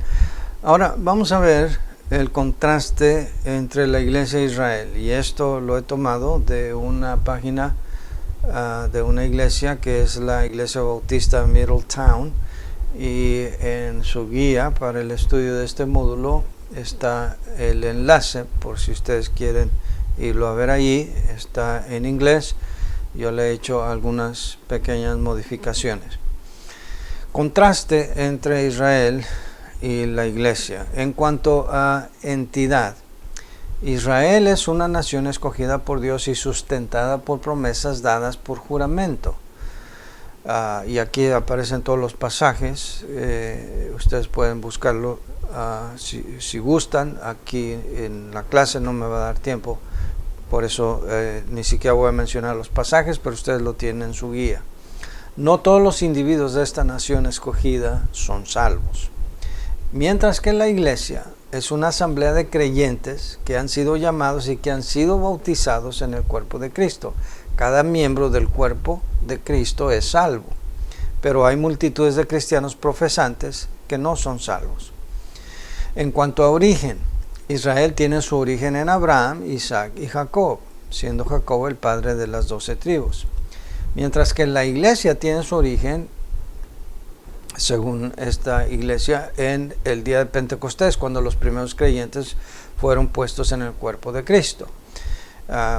ahora vamos a ver el contraste entre la iglesia de Israel, y esto lo he tomado de una página de una iglesia que es la Iglesia Bautista Middletown, y en su guía para el estudio de este módulo está el enlace por si ustedes quieren irlo a ver allí. Está en inglés, yo le he hecho algunas pequeñas modificaciones. Contraste entre Israel y la iglesia. En cuanto a entidad, Israel es una nación escogida por Dios y sustentada por promesas dadas por juramento. Y aquí aparecen todos los pasajes, ustedes pueden buscarlo si gustan. Aquí en la clase no me va a dar tiempo, por eso ni siquiera voy a mencionar los pasajes, pero ustedes lo tienen en su guía. No todos los individuos de esta nación escogida son salvos, mientras que la iglesia es una asamblea de creyentes que han sido llamados y que han sido bautizados en el cuerpo de Cristo. Cada miembro del cuerpo de Cristo es salvo, pero hay multitudes de cristianos profesantes que no son salvos. En cuanto a origen, Israel tiene su origen en Abraham, Isaac y Jacob, siendo Jacob el padre de las 12 tribus. Mientras que la iglesia tiene su origen, según esta iglesia, en el día de Pentecostés, cuando los primeros creyentes fueron puestos en el cuerpo de Cristo.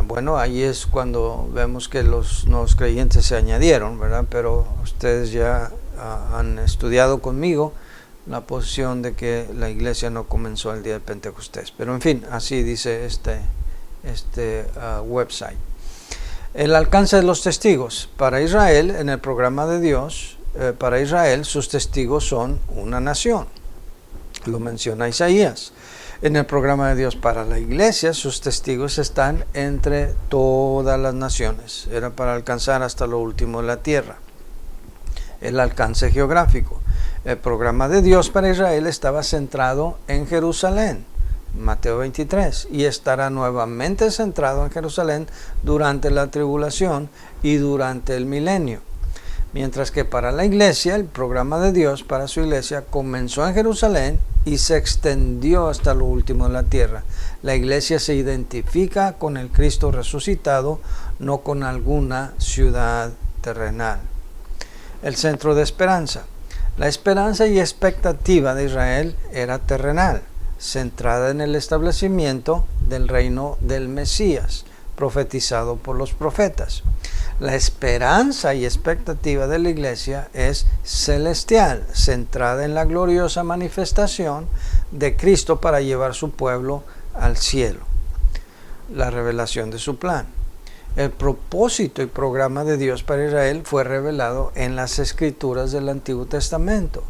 Bueno, ahí es cuando vemos que los nuevos creyentes se añadieron, ¿verdad? Pero ustedes ya han estudiado conmigo la posición de que la iglesia no comenzó el día de Pentecostés. Pero en fin, así dice este website. El alcance de los testigos. Para Israel, en el programa de Dios, para Israel sus testigos son una nación. Lo menciona Isaías. En el programa de Dios para la iglesia, sus testigos están entre todas las naciones. Era para alcanzar hasta lo último de la tierra. El alcance geográfico. El programa de Dios para Israel estaba centrado en Jerusalén, Mateo 23, y estará nuevamente centrado en Jerusalén durante la tribulación y durante el milenio. Mientras que para la iglesia, el programa de Dios para su iglesia comenzó en Jerusalén y se extendió hasta lo último de la tierra. La iglesia se identifica con el Cristo resucitado, no con alguna ciudad terrenal. El centro de esperanza. La esperanza y expectativa de Israel era terrenal, centrada en el establecimiento del reino del Mesías, profetizado por los profetas. La esperanza y expectativa de la iglesia es celestial, centrada en la gloriosa manifestación de Cristo para llevar su pueblo al cielo. La revelación de su plan. El propósito y programa de Dios para Israel fue revelado en las Escrituras del Antiguo Testamento,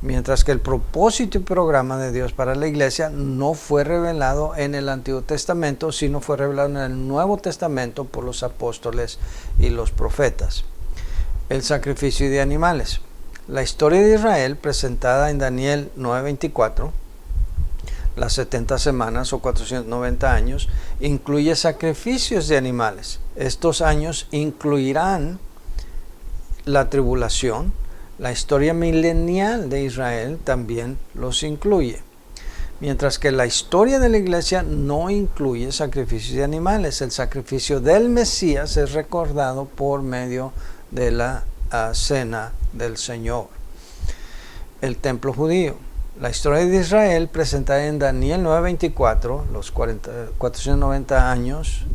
mientras que el propósito y programa de Dios para la iglesia no fue revelado en el Antiguo Testamento, sino fue revelado en el Nuevo Testamento por los apóstoles y los profetas. El sacrificio de animales. La historia de Israel, presentada en Daniel 9:24, las 70 semanas o 490 años, incluye sacrificios de animales. Estos años incluirán la tribulación. La historia milenial de Israel también los incluye. Mientras que la historia de la iglesia no incluye sacrificios de animales. El sacrificio del Mesías es recordado por medio de la cena del Señor. El templo judío. La historia de Israel, presentada en Daniel 9:24, los 490 años,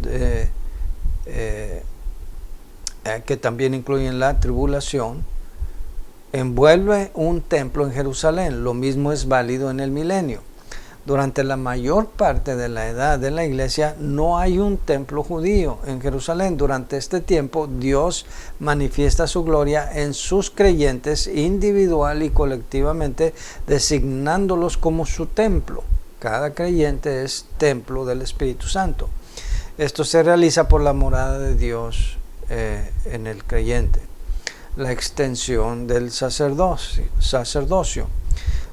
que también incluyen la tribulación, envuelve un templo en Jerusalén. Lo mismo es válido en el milenio. Durante la mayor parte de la edad de la iglesia no hay un templo judío en Jerusalén. Durante este tiempo Dios manifiesta su gloria en sus creyentes individual y colectivamente, designándolos como su templo. Cada creyente es templo del Espíritu Santo. Esto se realiza por la morada de Dios en el creyente. La extensión del sacerdocio.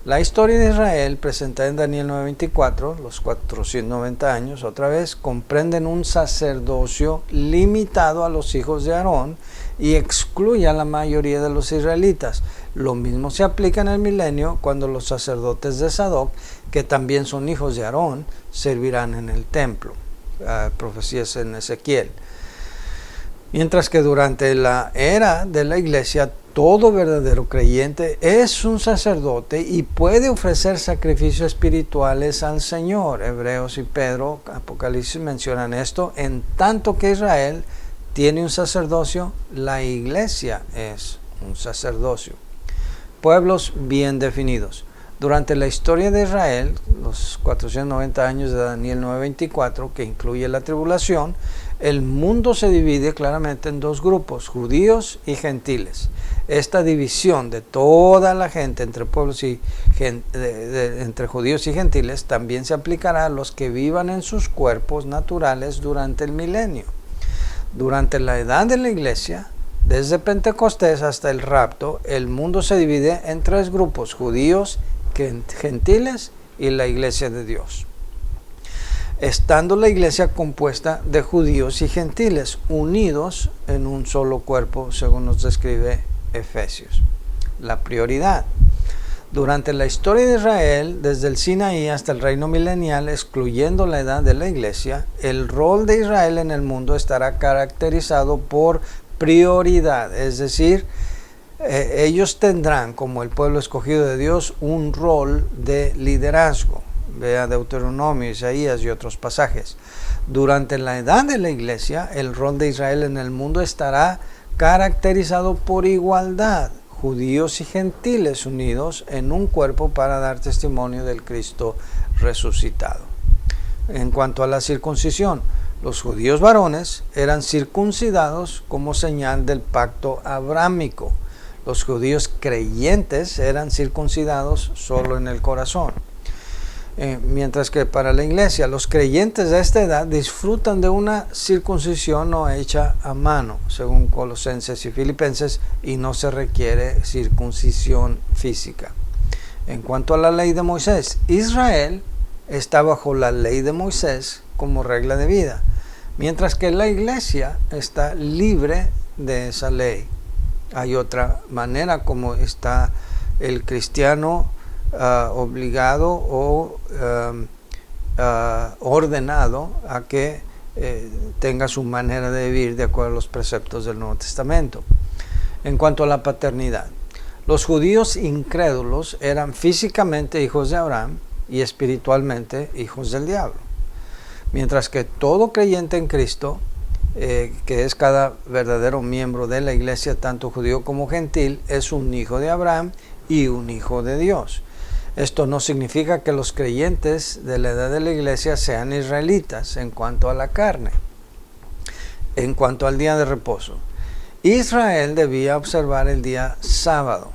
La historia de Israel, presentada en Daniel 9:24, los 490 años, otra vez, comprenden un sacerdocio limitado a los hijos de Aarón y excluye a la mayoría de los israelitas. Lo mismo se aplica en el milenio cuando los sacerdotes de Sadoc, que también son hijos de Aarón, servirán en el templo. Profecías en Ezequiel. Mientras que durante la era de la iglesia, todo verdadero creyente es un sacerdote y puede ofrecer sacrificios espirituales al Señor. Hebreos y Pedro, Apocalipsis mencionan esto. En tanto que Israel tiene un sacerdocio, la iglesia es un sacerdocio. Pueblos bien definidos. Durante la historia de Israel, los 490 años de Daniel 9:24, que incluye la tribulación, el mundo se divide claramente en dos grupos, judíos y gentiles. Esta división de toda la gente entre pueblos y entre judíos y gentiles también se aplicará a los que vivan en sus cuerpos naturales durante el milenio. Durante la edad de la iglesia, desde Pentecostés hasta el rapto, el mundo se divide en tres grupos, judíos, gentiles y la iglesia de Dios. Estando la iglesia compuesta de judíos y gentiles, unidos en un solo cuerpo, según nos describe Efesios. La prioridad. Durante la historia de Israel, desde el Sinaí hasta el reino milenial, excluyendo la edad de la iglesia, el rol de Israel en el mundo estará caracterizado por prioridad, es decir, ellos tendrán, como el pueblo escogido de Dios, un rol de liderazgo. Vea Deuteronomio, Isaías y otros pasajes. Durante la edad de la iglesia, el rol de Israel en el mundo estará caracterizado por igualdad, judíos y gentiles unidos en un cuerpo para dar testimonio del Cristo resucitado. En cuanto a la circuncisión, los judíos varones eran circuncidados como señal del pacto abrámico. Los judíos creyentes eran circuncidados solo en el corazón. Mientras que para la iglesia, los creyentes de esta edad disfrutan de una circuncisión no hecha a mano, según Colosenses y Filipenses, y no se requiere circuncisión física. En cuanto a la ley de Moisés, Israel está bajo la ley de Moisés como regla de vida, mientras que la iglesia está libre de esa ley. Hay otra manera como está el cristiano obligado o ordenado a que tenga su manera de vivir de acuerdo a los preceptos del Nuevo Testamento. En cuanto a la paternidad, los judíos incrédulos eran físicamente hijos de Abraham y espiritualmente hijos del diablo, mientras que todo creyente en Cristo, que es cada verdadero miembro de la iglesia, tanto judío como gentil, es un hijo de Abraham y un hijo de Dios. Esto no significa que los creyentes de la edad de la iglesia sean israelitas en cuanto a la carne. En cuanto al día de reposo, Israel debía observar el día sábado,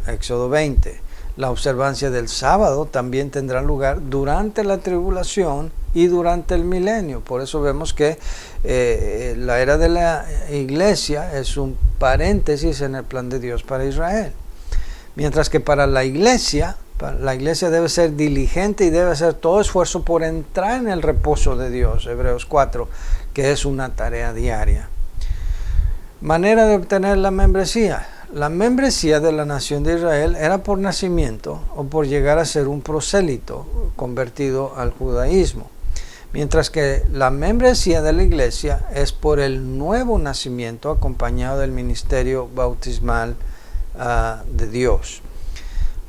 Éxodo 20. La observancia del sábado también tendrá lugar durante la tribulación y durante el milenio. Por eso vemos que la era de la iglesia es un paréntesis en el plan de Dios para Israel. Mientras que para la iglesia debe ser diligente y debe hacer todo esfuerzo por entrar en el reposo de Dios, Hebreos 4, que es una tarea diaria. Manera de obtener la membresía. La membresía de la nación de Israel era por nacimiento o por llegar a ser un prosélito convertido al judaísmo, mientras que la membresía de la iglesia es por el nuevo nacimiento acompañado del ministerio bautismal de Dios.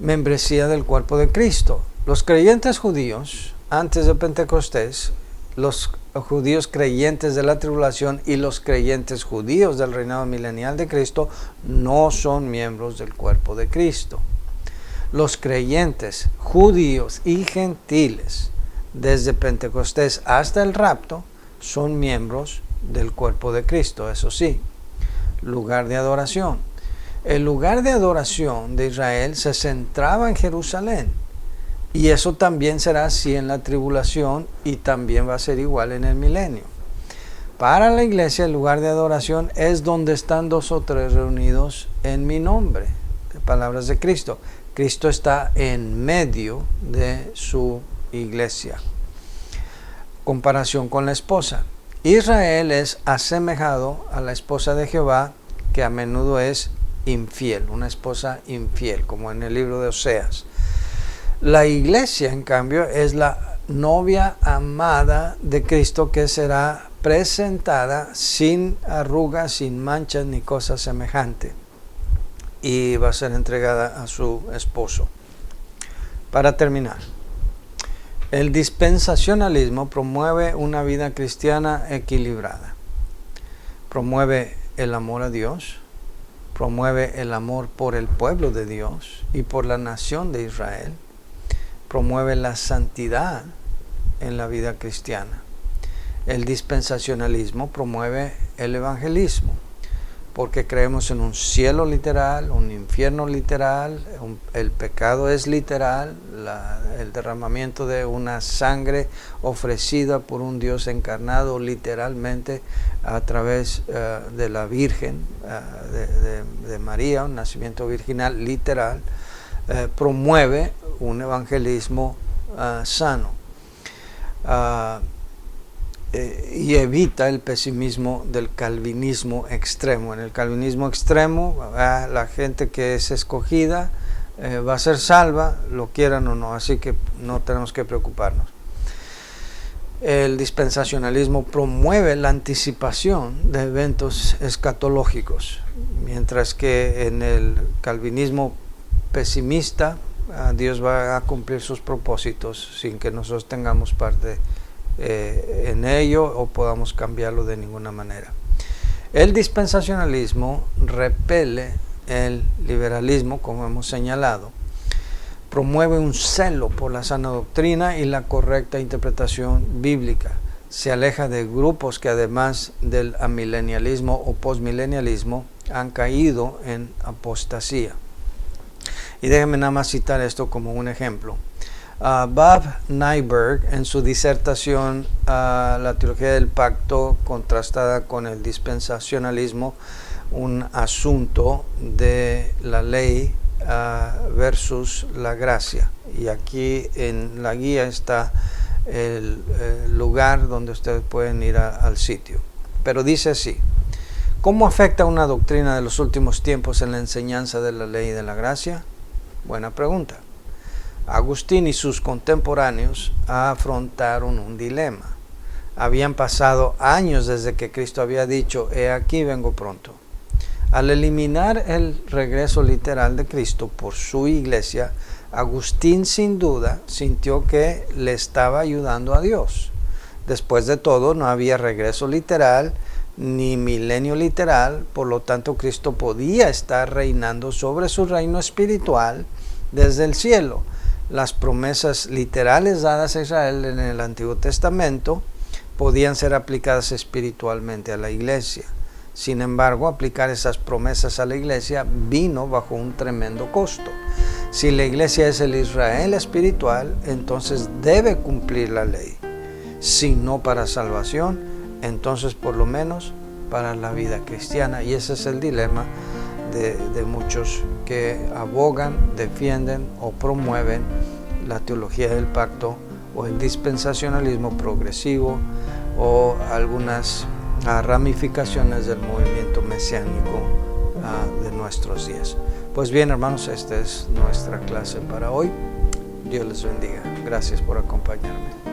Membresía del cuerpo de Cristo. Los creyentes judíos antes de Pentecostés, los judíos creyentes de la tribulación y los creyentes judíos del reinado milenial de Cristo no son miembros del cuerpo de Cristo. Los creyentes judíos y gentiles desde Pentecostés hasta el rapto son miembros del cuerpo de Cristo, eso sí. Lugar de adoración. El lugar de adoración de Israel se centraba en Jerusalén. Y eso también será así en la tribulación y también va a ser igual en el milenio. Para la iglesia el lugar de adoración es donde están 2 o 3 reunidos en mi nombre. Palabras de Cristo. Cristo está en medio de su iglesia. Comparación con la esposa. Israel es asemejado a la esposa de Jehová, que a menudo es infiel, una esposa infiel, como en el libro de Oseas. La iglesia, en cambio, es la novia amada de Cristo, que será presentada sin arrugas, sin manchas ni cosas semejantes, y va a ser entregada a su esposo. Para terminar, el dispensacionalismo promueve una vida cristiana equilibrada. Promueve el amor a Dios, promueve el amor por el pueblo de Dios y por la nación de Israel, promueve la santidad en la vida cristiana. El dispensacionalismo promueve el evangelismo, porque creemos en un cielo literal, un infierno literal, el pecado es literal, el derramamiento de una sangre ofrecida por un Dios encarnado literalmente a través de la Virgen, de María, un nacimiento virginal literal, promueve un evangelismo sano. Y evita el pesimismo del calvinismo extremo. En el calvinismo extremo, la gente que es escogida va a ser salva, lo quieran o no, así que no tenemos que preocuparnos. El dispensacionalismo promueve la anticipación de eventos escatológicos, mientras que en el calvinismo pesimista, Dios va a cumplir sus propósitos sin que nosotros tengamos parte en ello o podamos cambiarlo de ninguna manera. El dispensacionalismo repele el liberalismo, como hemos señalado. Promueve un celo por la sana doctrina y la correcta interpretación bíblica. Se aleja de grupos que, además del amilenialismo o postmilenialismo, han caído en apostasía. Y déjenme nada más citar esto como un ejemplo. Bob Nyberg, en su disertación La teología del pacto contrastada con el dispensacionalismo, un asunto de la ley versus la gracia, y aquí en la guía está el lugar donde ustedes pueden ir al sitio, pero dice así: ¿cómo afecta una doctrina de los últimos tiempos en la enseñanza de la ley y de la gracia? Buena pregunta. Agustín y sus contemporáneos afrontaron un dilema. Habían pasado años desde que Cristo había dicho: he aquí vengo pronto. Al eliminar el regreso literal de Cristo por su iglesia, Agustín sin duda sintió que le estaba ayudando a Dios. Después de todo, no había regreso literal ni milenio literal, por lo tanto Cristo podía estar reinando sobre su reino espiritual desde el cielo. Las promesas literales dadas a Israel en el Antiguo Testamento podían ser aplicadas espiritualmente a la iglesia. Sin embargo, aplicar esas promesas a la iglesia vino bajo un tremendo costo. Si la iglesia es el Israel espiritual, entonces debe cumplir la ley. Si no para salvación, entonces por lo menos para la vida cristiana. Y ese es el dilema de muchos que abogan, defienden o promueven la teología del pacto o el dispensacionalismo progresivo o algunas ramificaciones del movimiento mesiánico de nuestros días. Pues bien, hermanos, esta es nuestra clase para hoy. Dios les bendiga. Gracias por acompañarme.